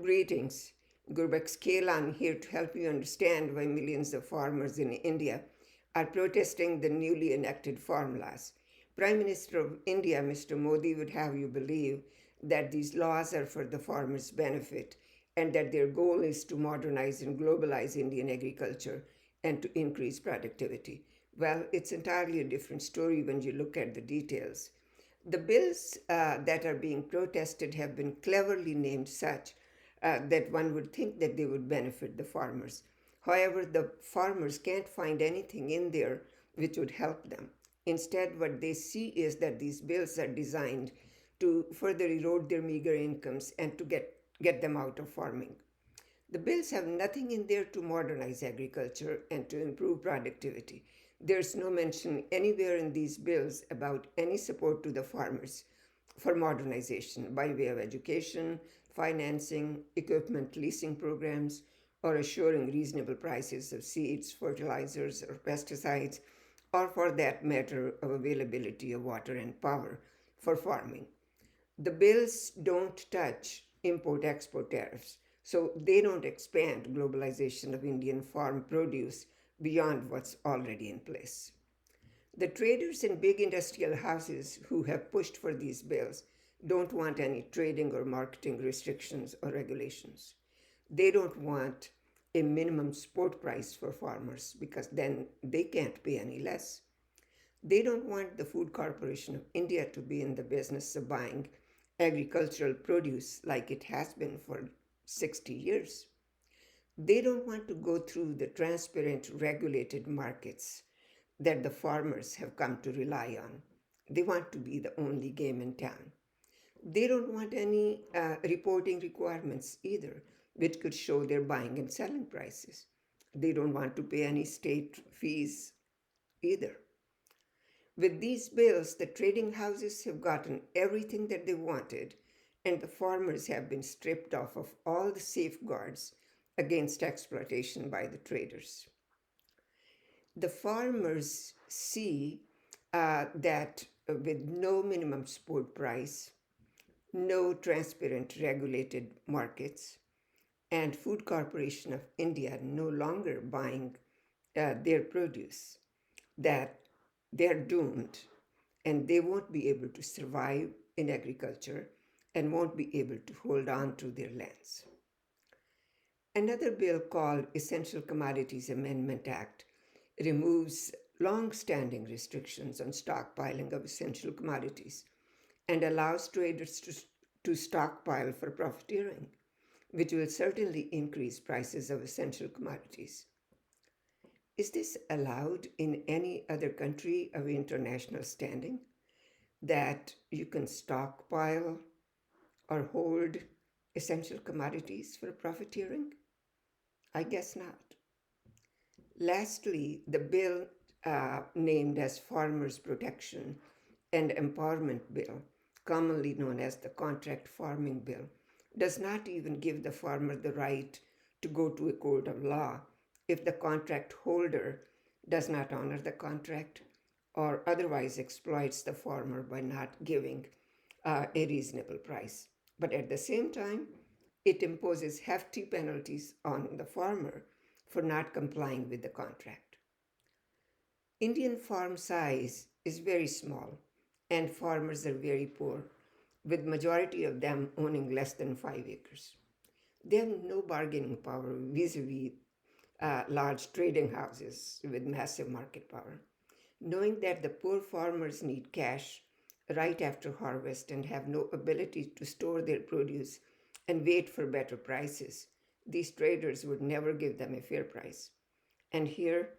Greetings. Gurbakh Kelan here to help you understand why millions of farmers in India are protesting the newly enacted farm laws. Prime Minister of India, Mr. Modi, would have you believe that these laws are for the farmers' benefit and that their goal is to modernize and globalize Indian agriculture and to increase productivity. Well, it's entirely a different story when you look at the details. The bills that are being protested have been cleverly named such that one would think that they would benefit the farmers. However, the farmers can't find anything in there which would help them. Instead, what they see is that these bills are designed to further erode their meager incomes and to get them out of farming. The bills have nothing in there to modernize agriculture and to improve productivity. There's no mention anywhere in these bills about any support to the farmers for modernization by way of education, financing, equipment leasing programs, or assuring reasonable prices of seeds, fertilizers, or pesticides, or for that matter, of availability of water and power for farming. The bills don't touch import export tariffs, so they don't expand globalization of Indian farm produce beyond what's already in place. The traders and big industrial houses who have pushed for these bills don't want any trading or marketing restrictions or regulations. They don't want a minimum support price for farmers because then they can't pay any less. They don't want the Food Corporation of India to be in the business of buying agricultural produce like it has been for 60 years. They don't want to go through the transparent, regulated markets that the farmers have come to rely on. They want to be the only game in town. They don't want any reporting requirements either, which could show their buying and selling prices. They don't want to pay any state fees either. With these bills, the trading houses have gotten everything that they wanted, and the farmers have been stripped off of all the safeguards against exploitation by the traders. The farmers see that with no minimum support price, no transparent regulated markets, and Food Corporation of India no longer buying their produce, that they're doomed and they won't be able to survive in agriculture and won't be able to hold on to their lands. Another bill called Essential Commodities Amendment Act removes long-standing restrictions on stockpiling of essential commodities and allows traders to stockpile for profiteering, which will certainly increase prices of essential commodities. Is this allowed in any other country of international standing, that you can stockpile or hold essential commodities for profiteering? I guess not. Lastly, the bill named as Farmers Protection and Empowerment Bill, commonly known as the Contract Farming Bill, does not even give the farmer the right to go to a court of law if the contract holder does not honor the contract or otherwise exploits the farmer by not giving a reasonable price. But at the same time, it imposes hefty penalties on the farmer for not complying with the contract. Indian farm size is very small and farmers are very poor, with majority of them owning less than 5 acres. They have no bargaining power vis-a-vis large trading houses with massive market power. Knowing that the poor farmers need cash right after harvest and have no ability to store their produce and wait for better prices, these traders would never give them a fair price. And here,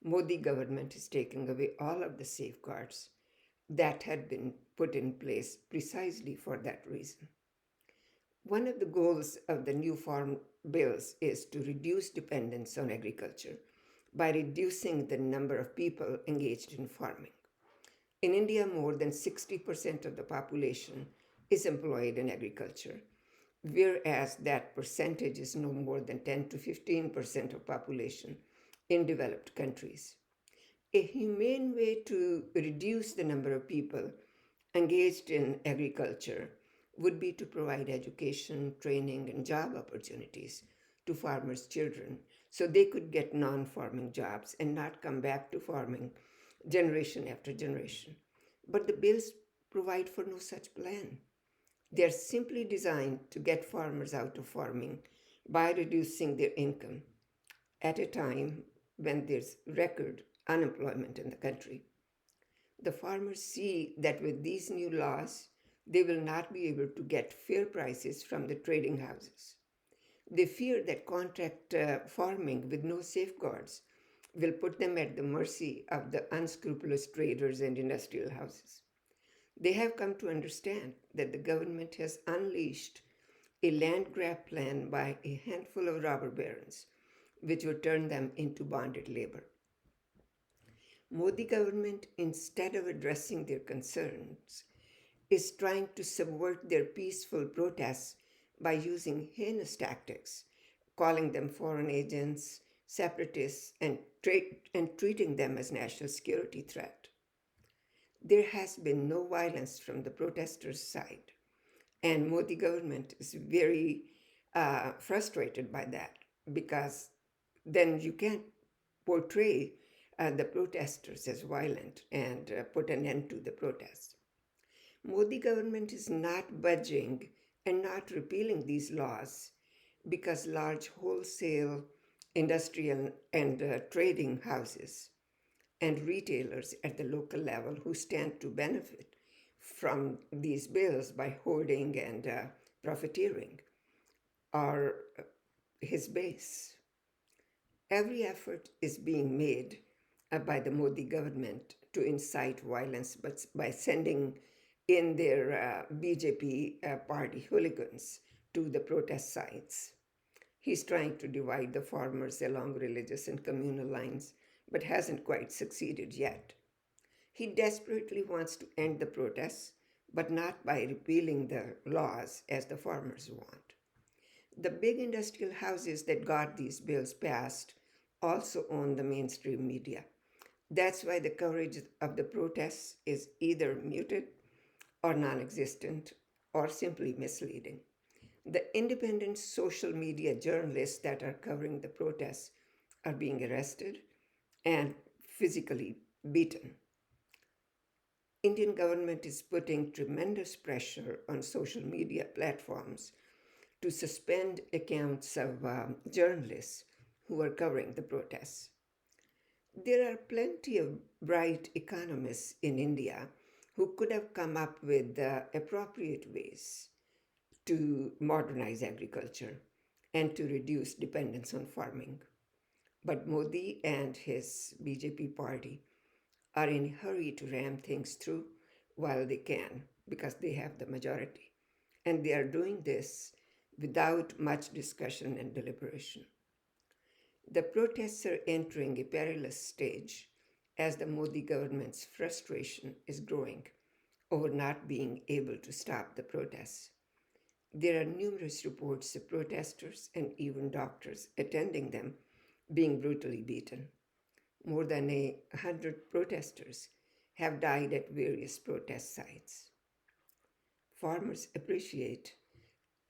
Modi government is taking away all of the safeguards that had been put in place precisely for that reason. One of the goals of the new farm bills is to reduce dependence on agriculture by reducing the number of people engaged in farming. In India, more than 60% of the population is employed in agriculture, whereas that percentage is no more than 10 to 15% of population in developed countries. A humane way to reduce the number of people engaged in agriculture would be to provide education, training, and job opportunities to farmers' children so they could get non farming jobs and not come back to farming generation after generation. But the bills provide for no such plan. They are simply designed to get farmers out of farming by reducing their income at a time when there's record unemployment in the country. The farmers see that with these new laws, they will not be able to get fair prices from the trading houses. They fear that contract farming with no safeguards will put them at the mercy of the unscrupulous traders and industrial houses. They have come to understand that the government has unleashed a land grab plan by a handful of robber barons, which would turn them into bonded labor. Modi government, instead of addressing their concerns, is trying to subvert their peaceful protests by using heinous tactics, calling them foreign agents, separatists, and treating them as national security threat. There has been no violence from the protesters' side, and Modi government is very frustrated by that because then you can't portray the protesters as violent and put an end to the protests. Modi government is not budging and not repealing these laws because large wholesale, industrial, and trading houses and retailers at the local level who stand to benefit from these bills by hoarding and profiteering are his base. Every effort is being made by the Modi government to incite violence, but by sending in their BJP party hooligans to the protest sites. He's trying to divide the farmers along religious and communal lines, but hasn't quite succeeded yet. He desperately wants to end the protests, but not by repealing the laws as the farmers want. The big industrial houses that got these bills passed also own the mainstream media. That's why the coverage of the protests is either muted or non existent or simply misleading. The independent social media journalists that are covering the protests are being arrested and physically beaten. Indian government is putting tremendous pressure on social media platforms to suspend accounts of journalists who are covering the protests. There are plenty of bright economists in India who could have come up with appropriate ways to modernize agriculture and to reduce dependence on farming. But Modi and his BJP party are in a hurry to ram things through while they can because they have the majority. And they are doing this without much discussion and deliberation. The protests are entering a perilous stage as the Modi government's frustration is growing over not being able to stop the protests. There are numerous reports of protesters and even doctors attending them being brutally beaten. More than 100 protesters have died at various protest sites. Farmers appreciate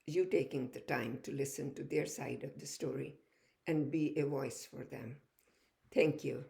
you taking the time to listen to their side of the story and be a voice for them. Thank you.